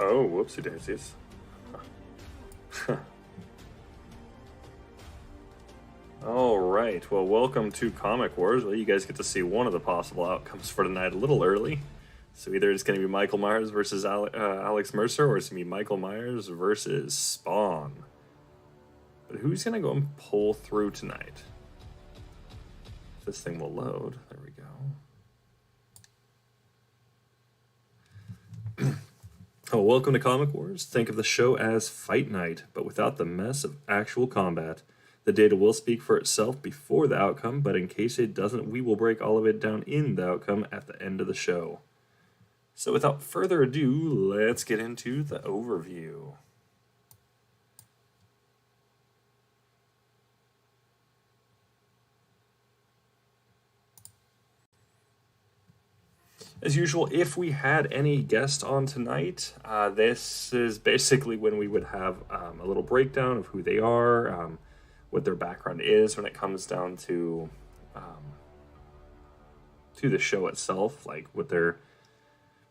Oh, whoopsie daisies. All right. Well, welcome to Comic Wars. Well, you guys get to see one of the possible outcomes for tonight a little early. So either it's going to be Michael Myers versus Alex Mercer, or it's going to be Michael Myers versus Spawn. But who's going to go and pull through tonight? This thing will load. There we go. Oh, welcome to Comic Wars. Think of the show as Fight Night, but without the mess of actual combat. The data will speak for itself before the outcome, but in case it doesn't, we will break all of it down in the outcome at the end of the show. So without further ado, let's get into the overview. As usual, if we had any guest on tonight, this is basically when we would have a little breakdown of who they are, what their background is when it comes down to the show itself, like what their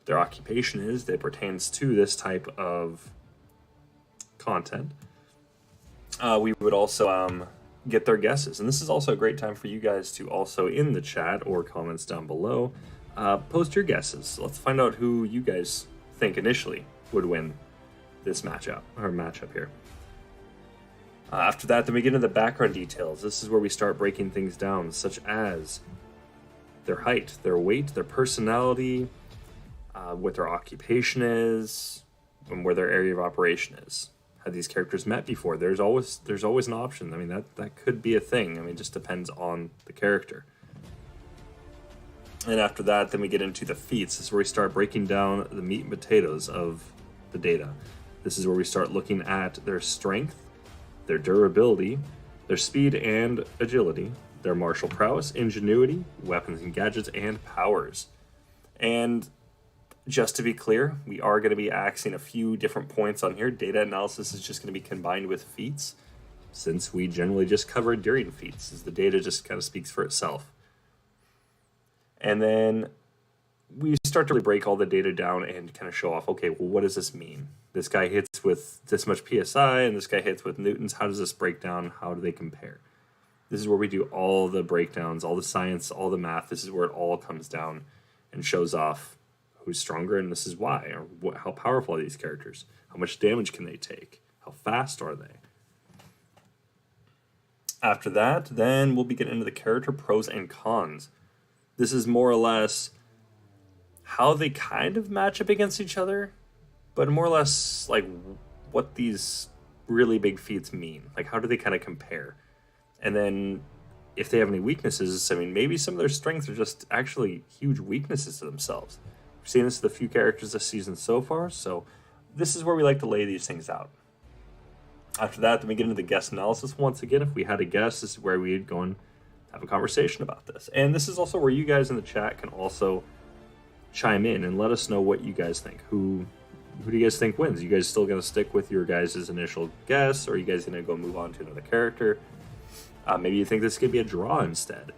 occupation is that pertains to this type of content. We would also get their guesses, and this is also a great time for you guys to also in the chat or comments down below post your guesses. Let's find out who you guys think initially would win this matchup here. After that, then we get into the background details. This is where we start breaking things down, such as their height, their weight, their personality, what their occupation is, and where their area of operation is. Have these characters met before? There's always an option. I mean, that could be a thing. I mean, it just depends on the character. And after that, then we get into the feats. This is where we start breaking down the meat and potatoes of the data. This is where we start looking at their strength, their durability, their speed and agility, their martial prowess, ingenuity, weapons and gadgets, and powers. And just to be clear, we are going to be axing a few different points on here. Data analysis is just going to be combined with feats, since we generally just cover during feats, as the data just kind of speaks for itself. And then we start to really break all the data down and kind of show off, okay, well, what does this mean? This guy hits with this much PSI, and this guy hits with newtons. How does this break down? How do they compare? This is where we do all the breakdowns, all the science, all the math. This is where it all comes down and shows off who's stronger, and this is why, or how powerful are these characters? How much damage can they take? How fast are they? After that, then we'll be getting into the character pros and cons. This is more or less how they kind of match up against each other, but more or less like what these really big feats mean. Like, how do they kind of compare? And then if they have any weaknesses, I mean, maybe some of their strengths are just actually huge weaknesses to themselves. We've seen this with a few characters this season so far, so this is where we like to lay these things out. After that, then we get into the guest analysis. Once again, if we had a guest, this is where we'd go and have a conversation about this. And this is also where you guys in the chat can also chime in and let us know what you guys think. Who do you guys think wins? You guys still going to stick with your guys' initial guess, or are you guys going to go move on to another character? Maybe you think this could be a draw instead.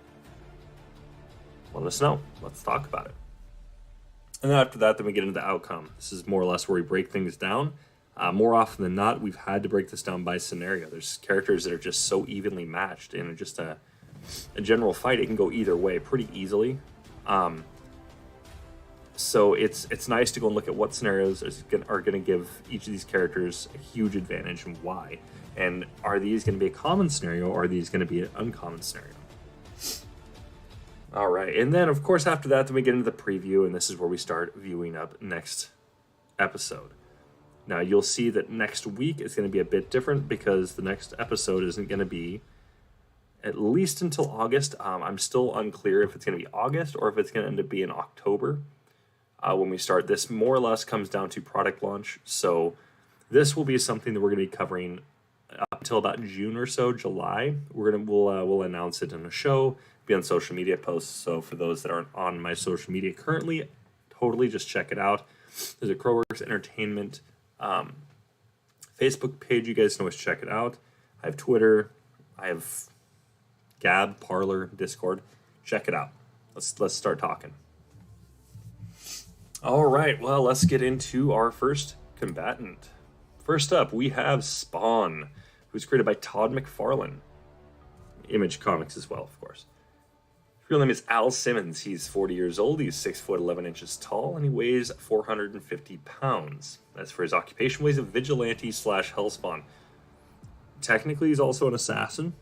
Let us know. Let's talk about it. And then after that, then we get into the outcome. This is more or less where we break things down. More often than not, we've had to break this down by scenario. There's characters that are just so evenly matched in just a general fight. It can go either way pretty easily. So it's nice to go and look at what scenarios are going to give each of these characters a huge advantage and why. And are these going to be a common scenario, or are these going to be an uncommon scenario? All right, and then of course after that, then we get into the preview, and this is where we start viewing up next episode. Now you'll see that next week is going to be a bit different, because the next episode isn't going to be at least until August. I'm still unclear if it's going to be August or if it's going to end up being October when we start. This more or less comes down to product launch, so this will be something that we're going to be covering up until about June or so, July. We'll announce it in a show, be on social media posts. So for those that aren't on my social media currently, totally just check it out. There's a Crowworks Entertainment Facebook page. You guys can always check it out. I have Twitter. I have Gab, Parler, Discord. Check it out. Let's start talking. All right. Well, let's get into our first combatant. First up, we have Spawn, who's created by Todd MacFarlane. Image Comics as well, of course. His real name is Al Simmons. He's 40 years old. He's 6 foot 11 inches tall, and he weighs 450 pounds. As for his occupation, he's a vigilante / Hellspawn. Technically, he's also an assassin,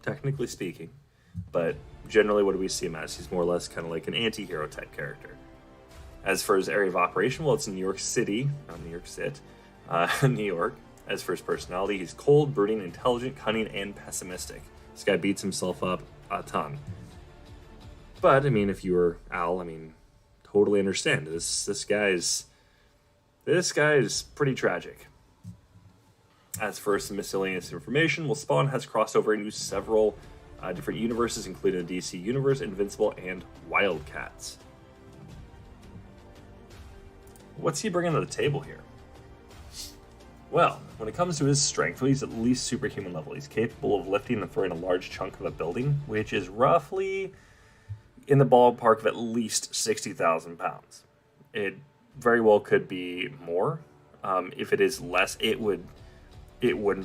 technically speaking. But generally, what do we see him as? He's more or less kind of like an anti-hero type character. As for his area of operation, well, it's New York City, not New York City, New York. As for his personality, he's cold, brooding, intelligent, cunning, and pessimistic. This guy beats himself up a ton. But, I mean, if you were Al, I mean, totally understand. This guy's pretty tragic. As for some miscellaneous information, well, Spawn has crossed over into several different universes, including the DC Universe, Invincible, and Wildcats. What's he bringing to the table here? Well, when it comes to his strength, well, he's at least superhuman level. He's capable of lifting and throwing a large chunk of a building, which is roughly in the ballpark of at least 60,000 pounds. It very well could be more. If it is less, it wouldn't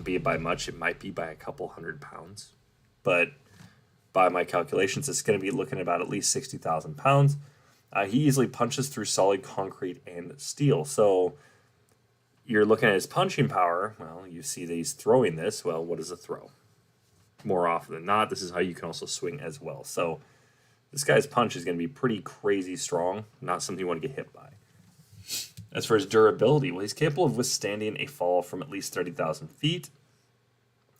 be by much. It might be by a couple 100 pounds. But by my calculations, it's going to be looking about at least 60,000 pounds. He easily punches through solid concrete and steel. So you're looking at his punching power. Well, you see that he's throwing this. Well, what is a throw? More often than not, this is how you can also swing as well. So this guy's punch is going to be pretty crazy strong, not something you want to get hit by. As for his durability, well, he's capable of withstanding a fall from at least 30,000 feet,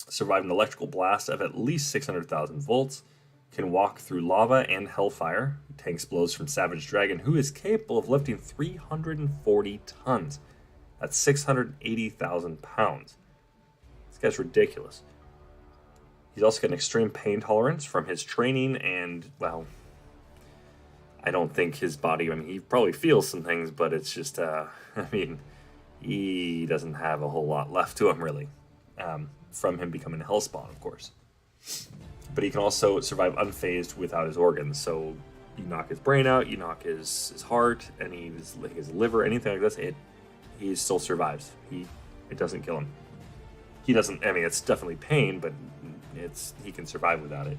survive an electrical blast of at least 600,000 volts, can walk through lava and hellfire, tanks blows from Savage Dragon, who is capable of lifting 340 tons. That's 680,000 pounds. This guy's ridiculous. He's also got an extreme pain tolerance from his training, and, well, I don't think his body, I mean, he probably feels some things, but it's just, I mean, he doesn't have a whole lot left to him, really, from him becoming a Hellspawn, of course. But he can also survive unfazed without his organs, so you knock his brain out, you knock his heart, his liver, anything like this, he still survives. It doesn't kill him. He doesn't, I mean, it's definitely pain, but he can survive without it.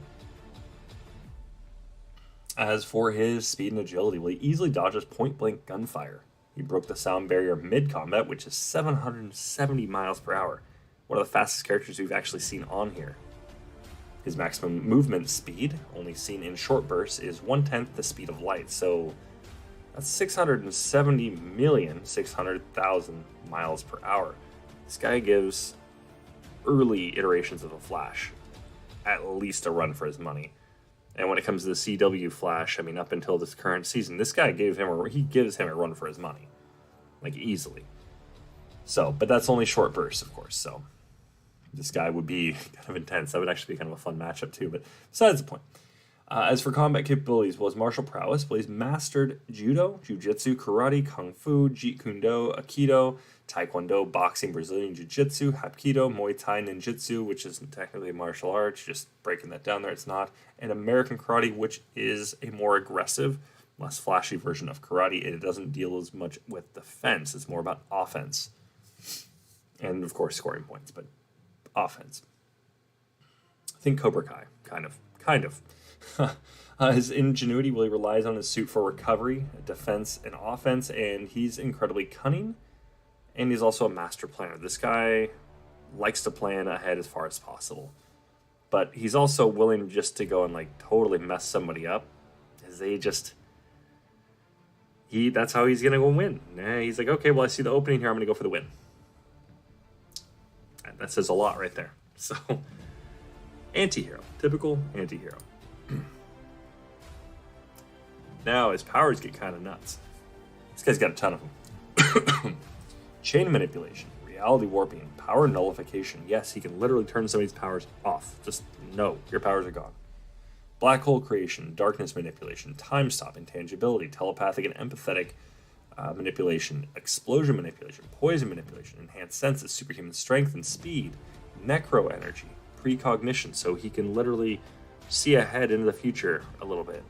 As for his speed and agility, well, he easily dodges point-blank gunfire. He broke the sound barrier mid-combat, which is 770 miles per hour. One of the fastest characters we've actually seen on here. His maximum movement speed, only seen in short bursts, is 1/10 the speed of light. So that's 670,600,000 miles per hour. This guy gives early iterations of the Flash at least a run for his money. And when it comes to the CW Flash, I mean, up until this current season, this guy gives him a run for his money, like easily. So, but that's only short bursts, of course. So, this guy would be kind of intense. That would actually be kind of a fun matchup too. But besides the point, as for combat capabilities, well, his martial prowess, well, he's mastered judo, jiu-jitsu, karate, kung fu, jeet kune do, aikido, taekwondo, boxing, Brazilian jiu-jitsu, hapkido, muay thai, ninjutsu, which isn't technically martial arts, just breaking that down there, it's not, and American karate, which is a more aggressive, less flashy version of karate. It doesn't deal as much with defense. It's more about offense. And, of course, scoring points, but offense. I think Cobra Kai, kind of. His ingenuity, well, he relies on his suit for recovery, defense, and offense, and he's incredibly cunning, and he's also a master planner. This guy likes to plan ahead as far as possible, but he's also willing just to go and, like, totally mess somebody up, as that's how he's going to go win. He's like, okay, well, I see the opening here, I'm going to go for the win. And that says a lot right there. So, anti-hero. Typical anti-hero. Now his powers get kind of nuts. This guy's got a ton of them. Chain manipulation, reality warping, power nullification. Yes, he can literally turn somebody's powers off. Just no, your powers are gone. Black hole creation, darkness manipulation, time stop, intangibility, telepathic and empathetic manipulation, explosion manipulation, poison manipulation, enhanced senses, superhuman strength and speed, necro energy, precognition, so he can literally see ahead into the future a little bit.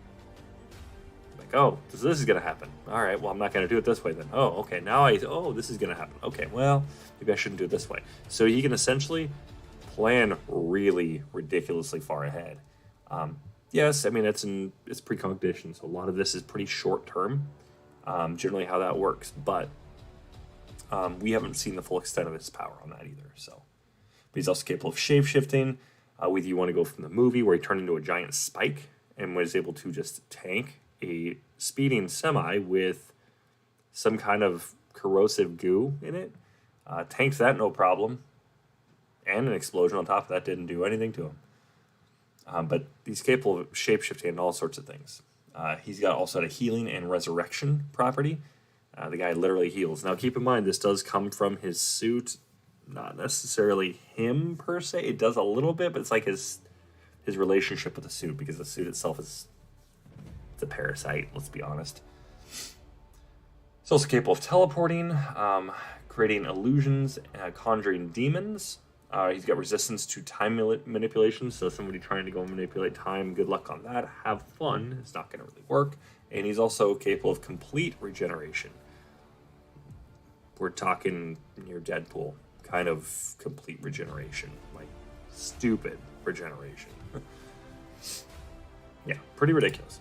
Like, oh, this is going to happen. All right, well, I'm not going to do it this way then. Oh, okay, this is going to happen. Okay, well, maybe I shouldn't do it this way. So he can essentially plan really ridiculously far ahead. Yes, I mean, it's precognition, so a lot of this is pretty short term, generally how that works. But we haven't seen the full extent of his power on that either. So, but he's also capable of shape-shifting. Whether you want to go from the movie where he turned into a giant spike and was able to just tank a speeding semi with some kind of corrosive goo in it, tanked that no problem, and an explosion on top of that didn't do anything to him. But he's capable of shape-shifting and all sorts of things. He's got also a healing and resurrection property. The guy literally heals. Now keep in mind, this does come from his suit, not necessarily him per se. It does a little bit, but it's like his relationship with the suit, because the suit itself it's a parasite, let's be honest. He's also capable of teleporting, creating illusions, conjuring demons. He's got resistance to time manipulation, so somebody trying to go manipulate time, good luck on that. Have fun. It's not going to really work. And he's also capable of complete regeneration. We're talking near Deadpool kind of complete regeneration, like stupid regeneration. Yeah, pretty ridiculous.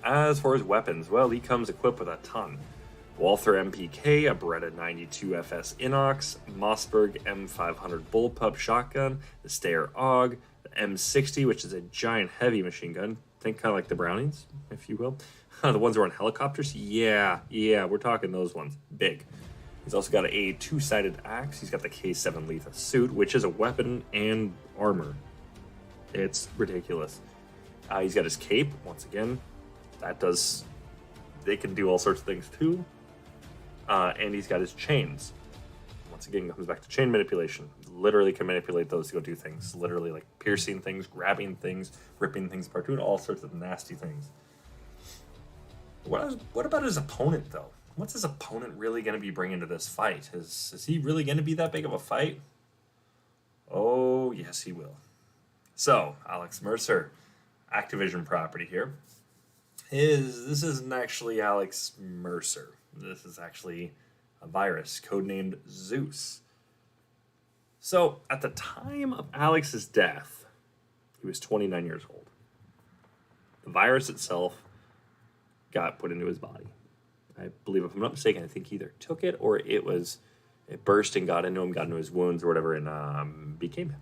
As for his weapons, well, he comes equipped with a ton. Walther MPK, a Beretta 92 FS Inox, Mossberg M500 Bullpup shotgun, the Steyr AUG, the M60, which is a giant heavy machine gun. Think kind of like the Brownings, if you will. The ones that are on helicopters? Yeah, we're talking those ones. Big. He's also got a two-sided axe. He's got the K7 Letha suit, which is a weapon and armor. It's ridiculous. He's got his cape, once again. They can do all sorts of things too. And he's got his chains. Once again, comes back to chain manipulation. Literally can manipulate those to go do things. Literally like piercing things, grabbing things, ripping things apart, doing all sorts of nasty things. What about his opponent, though? What's his opponent really going to be bringing to this fight? Is he really going to be that big of a fight? Oh, yes, he will. So, Alex Mercer, Activision property here. This isn't actually Alex Mercer. This is actually a virus, codenamed Zeus. So, at the time of Alex's death, he was 29 years old. The virus itself got put into his body. I believe, if I'm not mistaken, I think he either took it or it burst and got into him, got into his wounds or whatever, and became him.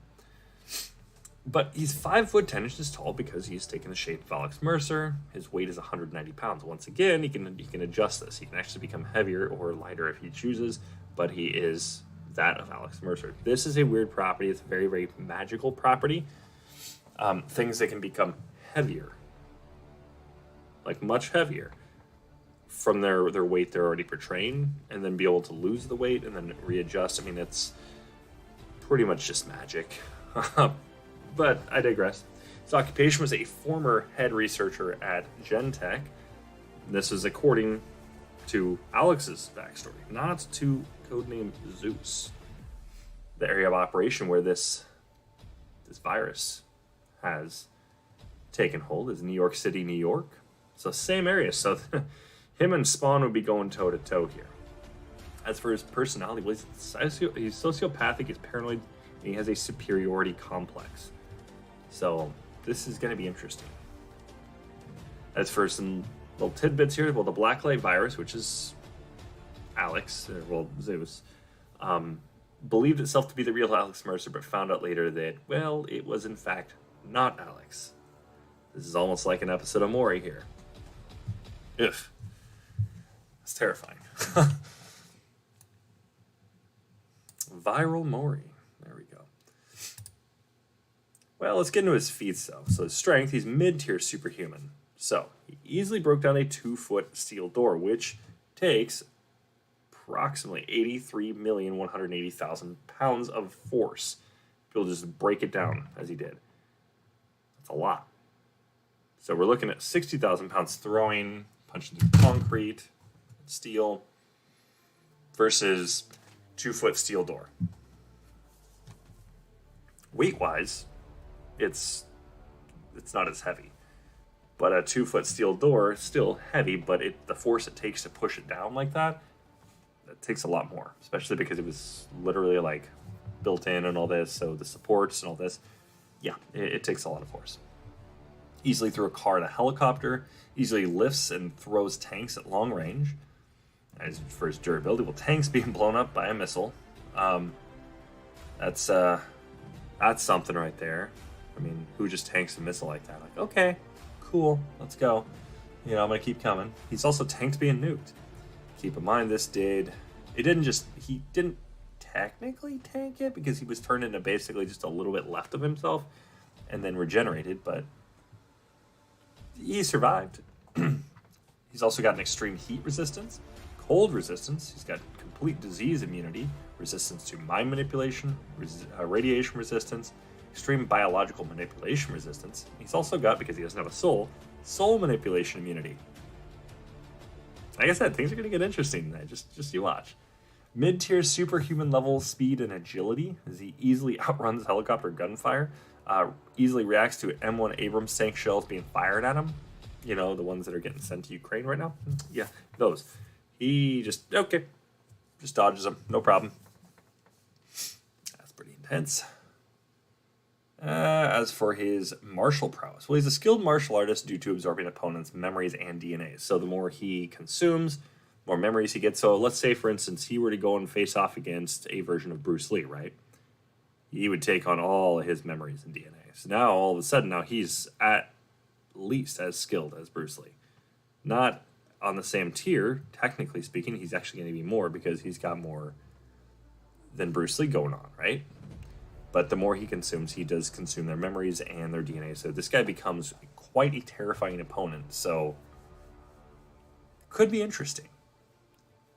But he's 5'10" tall because he's taken the shape of Alex Mercer. His weight is 190 pounds. Once again, he can adjust this. He can actually become heavier or lighter if he chooses, but he is that of Alex Mercer. This is a weird property. It's a very, very magical property. Things that can become heavier, like much heavier, from their weight they're already portraying, and then be able to lose the weight and then readjust. I mean, it's pretty much just magic. But I digress. His occupation was a former head researcher at Genentech. This is according to Alex's backstory, not to codename Zeus. The area of operation where this virus has taken hold is New York City, New York. So same area. So him and Spawn would be going toe-to-toe here. As for his personality, well, he's sociopathic, he's paranoid, and he has a superiority complex. So this is going to be interesting. As for some little tidbits here, well, the Blacklight virus, which is Zeus, believed itself to be the real Alex Mercer, but found out later that, well, it was in fact not Alex. This is almost like an episode of Maury here. Ugh. It's terrifying. Viral Maury. There we go. Well, let's get into his feats, though. So his strength, he's mid-tier superhuman. So he easily broke down a 2-foot steel door, which takes approximately 83,180,000 pounds of force. He'll just break it down as he did. That's a lot. So we're looking at 60,000 pounds throwing, punching through concrete, steel, versus 2-foot steel door. Weight-wise, it's not as heavy. But a 2-foot steel door, still heavy, but the force it takes to push it down like that, it takes a lot more, especially because it was literally like built in and all this, so the supports and all this. Yeah, it takes a lot of force. Easily threw a car and a helicopter, easily lifts and throws tanks at long range. As for his durability, well, tanks being blown up by a missile. That's something right there. I mean, who just tanks a missile like that? Like, okay, cool, let's go. I'm gonna keep coming. He's also tanked being nuked. Keep in mind, he didn't technically tank it because he was turned into basically just a little bit left of himself and then regenerated, but he survived. He's also got an extreme heat resistance, cold resistance. He's got complete disease immunity, resistance to mind manipulation, radiation resistance, extreme biological manipulation resistance. He's also got, because he doesn't have a soul manipulation immunity. Like I said, things are going to get interesting tonight. Just you watch. Mid-tier superhuman level speed and agility, as he easily outruns helicopter gunfire, easily reacts to M1 Abrams tank shells being fired at him. The ones that are getting sent to Ukraine right now. Yeah, those. He just dodges them, no problem. That's pretty intense. As for his martial prowess, well, he's a skilled martial artist due to absorbing opponents' memories and DNA. So the more he consumes, more memories he gets. So let's say, for instance, he were to go and face off against a version of Bruce Lee, right? He would take on all of his memories and DNA. So now, all of a sudden, he's at least as skilled as Bruce Lee. Not on the same tier, technically speaking. He's actually going to be more because he's got more than Bruce Lee going on, right? But the more he consumes, he does consume their memories and their DNA. So this guy becomes quite a terrifying opponent. So could be interesting.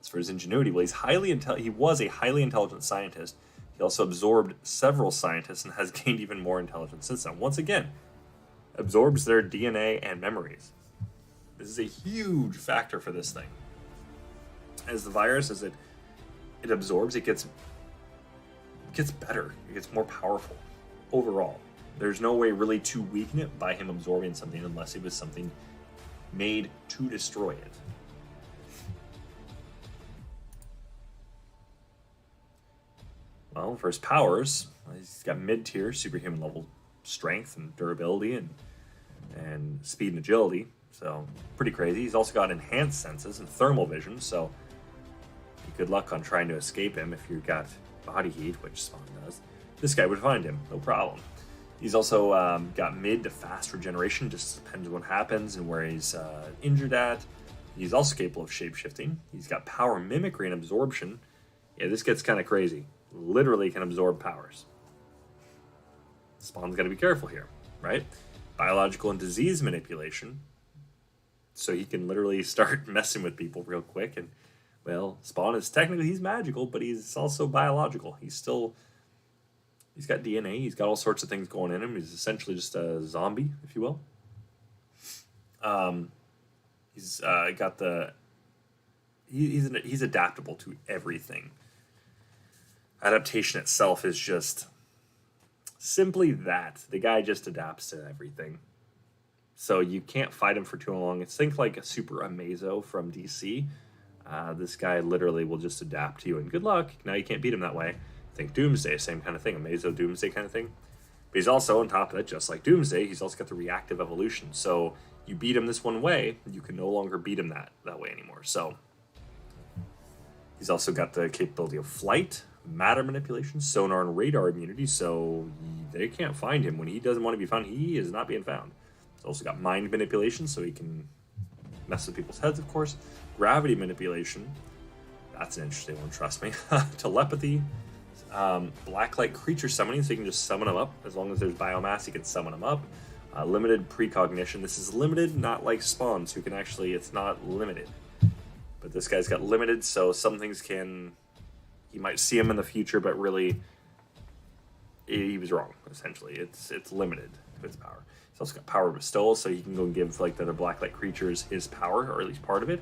As for his ingenuity, well, he was a highly intelligent scientist. He also absorbed several scientists and has gained even more intelligence since then. Once again, absorbs their DNA and memories. This is a huge factor for this thing. As the virus, as it absorbs, it gets better. It gets more powerful overall. There's no way really to weaken it by him absorbing something unless it was something made to destroy it. Well, for his powers, he's got mid-tier superhuman level strength and durability and speed and agility. So pretty crazy. He's also got enhanced senses and thermal vision. So good luck on trying to escape him if you've got body heat, which Spawn does. This guy would find him, no problem. He's also got mid to fast regeneration, just depends on what happens and where he's injured at. He's also capable of shapeshifting. He's got power mimicry and absorption. Yeah, this gets kind of crazy. Literally can absorb powers. Spawn's got to be careful here, right? Biological and disease manipulation. So he can literally start messing with people real quick. And, well, Spawn is technically, he's magical, but he's also biological. He's got DNA. He's got all sorts of things going in him. He's essentially just a zombie, if you will. He's adaptable to everything. Adaptation itself is just simply that. The guy just adapts to everything. So you can't fight him for too long. It's think like a Super Amazo from DC. This guy literally will just adapt to you, and good luck. Now you can't beat him that way. Think Doomsday, same kind of thing. Amazo Doomsday kind of thing. But he's also, on top of that, just like Doomsday, he's also got the reactive evolution. So you beat him this one way, you can no longer beat him that way anymore. So he's also got the capability of flight, matter manipulation, sonar and radar immunity, so they can't find him. When he doesn't want to be found, he is not being found. He's also got mind manipulation, so he can mess with people's heads, of course. Gravity manipulation, that's an interesting one, trust me. Telepathy, blacklight creature summoning, so you can just summon them up. As long as there's biomass, you can summon them up. Limited precognition, this is limited, not like Spawns, who can actually, it's not limited. But this guy's got limited, so some things you might see him in the future, but really, he was wrong, essentially. It's limited to its power. He's also got power bestowal, so he can go and give like the other blacklight creatures his power, or at least part of it.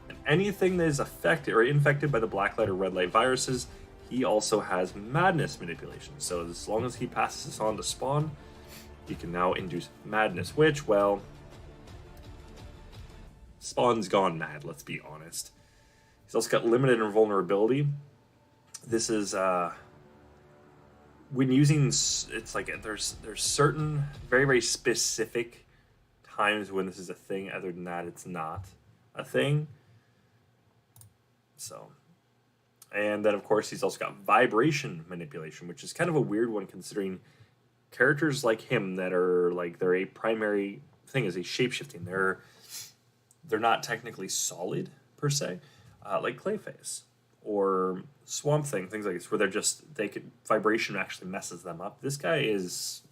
And anything that is affected or infected by the blacklight or red light viruses, he also has madness manipulation. So as long as he passes this on to Spawn, he can now induce madness, which, well, Spawn's gone mad, let's be honest. He's also got limited invulnerability. This is when using, it's like there's certain very, very specific times when this is a thing. Other than that, it's not a thing. So, and then of course he's also got vibration manipulation, which is kind of a weird one considering characters like him that are like, they're a primary thing is a shapeshifting. They're not technically solid per se, like Clayface or Swamp Thing, things like this, where vibration actually messes them up. This guy he's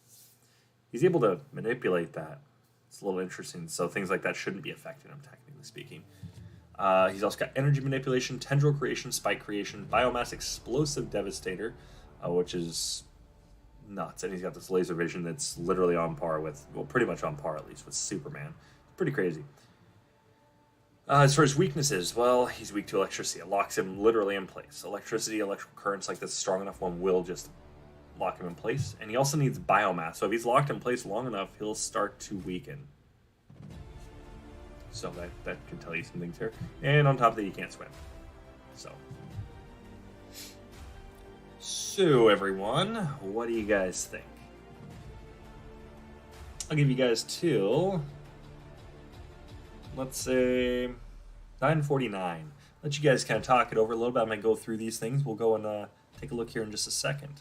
able to manipulate that. It's a little interesting. So things like that shouldn't be affecting him, technically speaking. He's also got energy manipulation, tendril creation, spike creation, biomass explosive devastator, which is nuts. And he's got this laser vision that's literally on par with, well, pretty much on par at least with Superman. Pretty crazy. As far as weaknesses, well, he's weak to electricity. It locks him literally in place. Electricity, electrical currents like this strong enough one will just lock him in place. And he also needs biomass. So if he's locked in place long enough, he'll start to weaken. So that can tell you some things here. And on top of that, he can't swim. So everyone, what do you guys think? I'll give you guys till, let's say, 9:49. Let you guys kind of talk it over a little bit. I'm going to go through these things. We'll go and take a look here in just a second.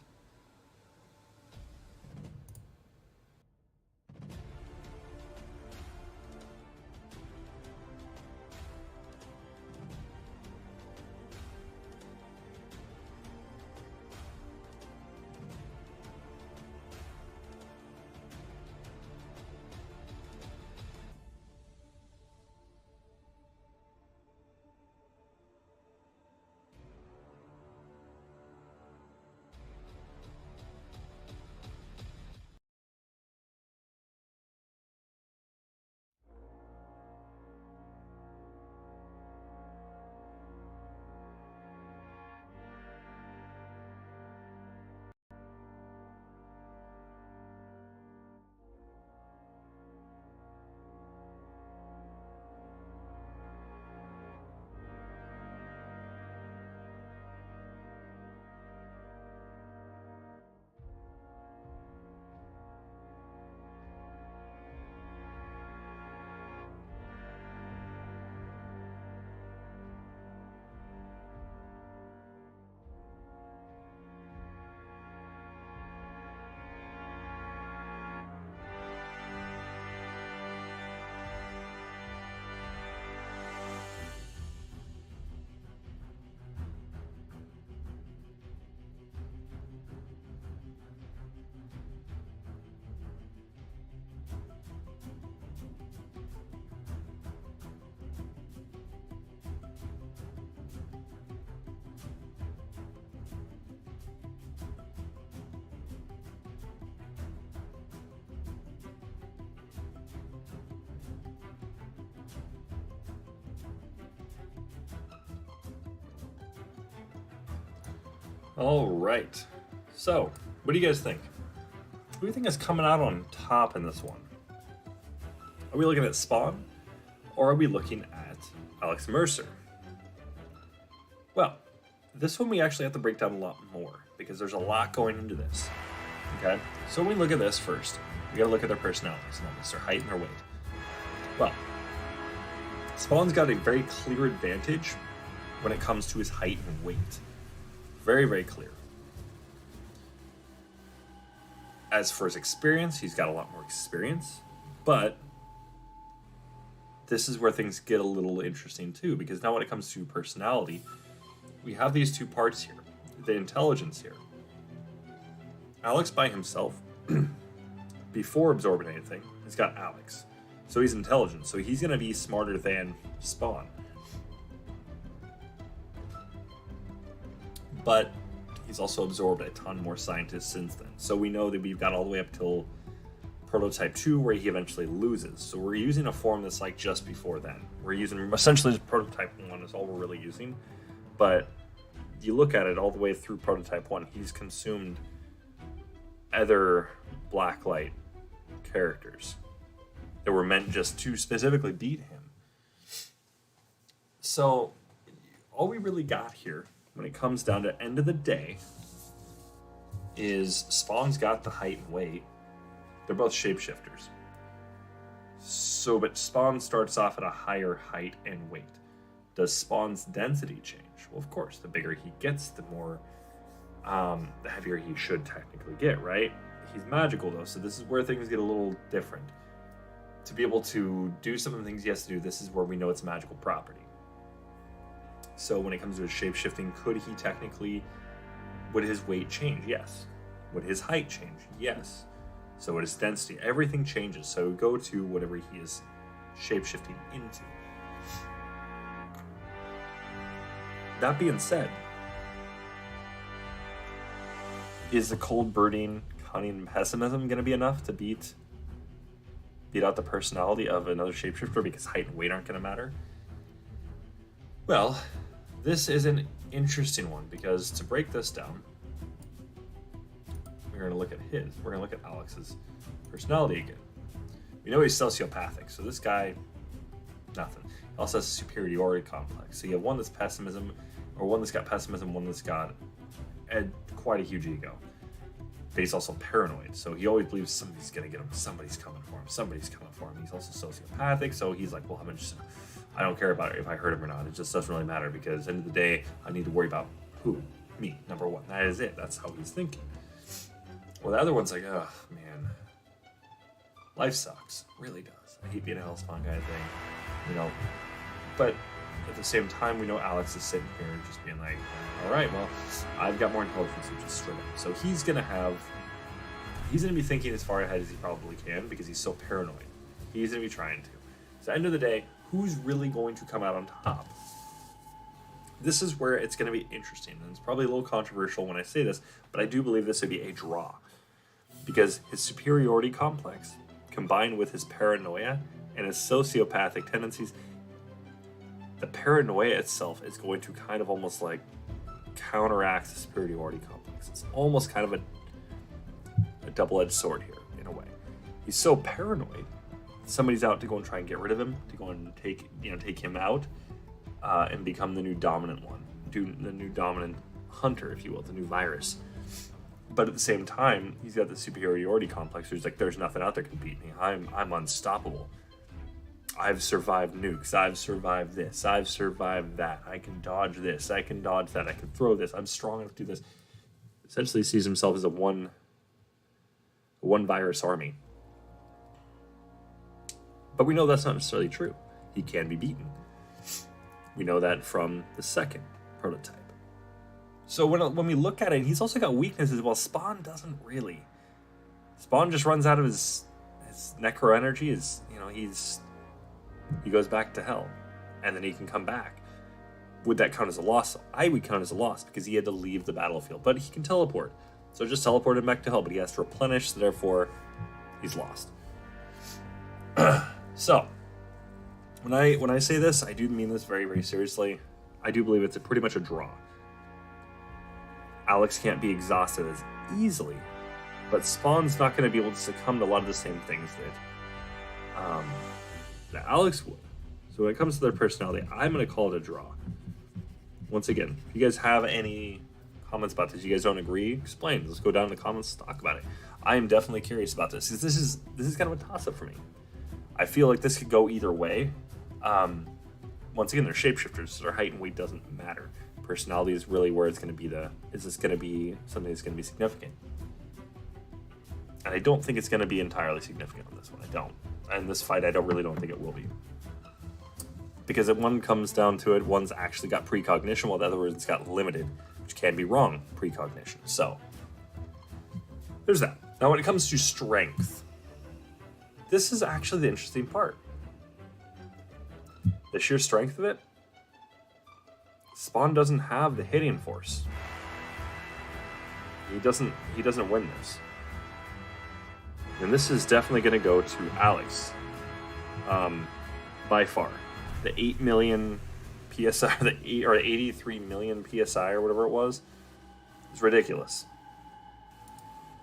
All right. So, what do you guys think? Who do you think is coming out on top in this one? Are we looking at Spawn, or are we looking at Alex Mercer? Well, this one we actually have to break down a lot more, because there's a lot going into this. Okay? So when we look at this first, we gotta look at their personalities and all this, their height and their weight. Well, Spawn's got a very clear advantage when it comes to his height and weight. Very, very clear. As for his experience, he's got a lot more experience, but this is where things get a little interesting too, because now when it comes to personality, we have these two parts here, the intelligence here. Alex by himself, before absorbing anything, has got Alex. So he's intelligent, so he's going to be smarter than Spawn. But he's also absorbed a ton more scientists since then. So we know that we've got all the way up till Prototype 2, where he eventually loses. So we're using a form that's like just before then. We're using essentially just Prototype 1 is all we're really using. But you look at it all the way through Prototype 1, he's consumed other Blacklight characters that were meant just to specifically beat him. So, all we really got here, when it comes down to end of the day, is Spawn's got the height and weight. They're both shapeshifters. So, but Spawn starts off at a higher height and weight. Does Spawn's density change? Well, of course, the bigger he gets, the more, the heavier he should technically get, right? He's magical, though, so this is where things get a little different. To be able to do some of the things he has to do, this is where we know it's a magical property. So when it comes to his shape-shifting, could he technically, would his weight change? Yes. Would his height change? Yes. So would his density? Everything changes. So go to whatever he is shape-shifting into. That being said, is the cold birding, cunning, and pessimism going to be enough to beat out the personality of another shapeshifter because height and weight aren't going to matter? Well, this is an interesting one because to break this down, we're going to look at we're going to look at Alex's personality again. We know he's sociopathic, so this guy, nothing. He also has a superiority complex. So you have one that's pessimism, or one that's got pessimism, one that's got quite a huge ego. But he's also paranoid, so he always believes somebody's gonna get him, somebody's coming for him, somebody's coming for him. He's also sociopathic, so he's like, well, I don't care about it if I hurt him or not. It just doesn't really matter because at the end of the day, I need to worry about who? Me, number one. That is it. That's how he's thinking. Well, the other one's like, oh, man, life sucks. It really does. I hate being a Hellspawn kind of thing, you know. But at the same time, we know Alex is sitting here just being like, all right, well, I've got more intelligence, which is straight up. So he's going to be thinking as far ahead as he probably can because he's so paranoid. He's going to be trying to. So at the end of the day, who's really going to come out on top? This is where it's going to be interesting. And it's probably a little controversial when I say this, but I do believe this would be a draw. Because his superiority complex, combined with his paranoia and his sociopathic tendencies, the paranoia itself is going to kind of almost like counteract the superiority complex. It's almost kind of a double-edged sword here, in a way. He's so paranoid, somebody's out to go and try and get rid of him, to go and take him out, and become the new dominant one, the new dominant hunter, if you will, the new virus. But at the same time, he's got the superiority complex. Where he's like, there's nothing out there can beat me. I'm unstoppable. I've survived nukes. I've survived this. I've survived that. I can dodge this. I can dodge that. I can throw this. I'm strong enough to do this. Essentially sees himself as a one virus army. But we know that's not necessarily true. He can be beaten. We know that from the second prototype. So when we look at it, he's also got weaknesses. Well, Spawn doesn't really. Spawn just runs out of his necro energy. He goes back to hell, and then he can come back. Would that count as a loss? I would count as a loss because he had to leave the battlefield, but he can teleport. So just teleport him back to hell, but he has to replenish, so therefore he's lost. So when I say this, I do mean this very, very seriously. I do believe it's pretty much a draw. Alex can't be exhausted as easily, but Spawn's not going to be able to succumb to a lot of the same things that Alex would. So when it comes to their personality, I'm going to call it a draw. Once again, if you guys have any comments about this, you guys don't agree, explain. Let's go down in the comments and talk about it. I am definitely curious about this because this is kind of a toss-up for me. I feel like this could go either way. Once again, they're shapeshifters, so their height and weight doesn't matter. Personality is really where it's going to be is this going to be something that's going to be significant? And I don't think it's going to be entirely significant on this one. I don't. And this fight, I really don't think it will be. Because if one comes down to it, one's actually got precognition, while the other one's got limited, which can be wrong, precognition. So, there's that. Now, when it comes to strength, this is actually the interesting part. The sheer strength of it, Spawn doesn't have the hitting force. He doesn't win this. And this is definitely going to go to Alex. By far. The 8 million PSI, or 83 million PSI or whatever it was, is ridiculous.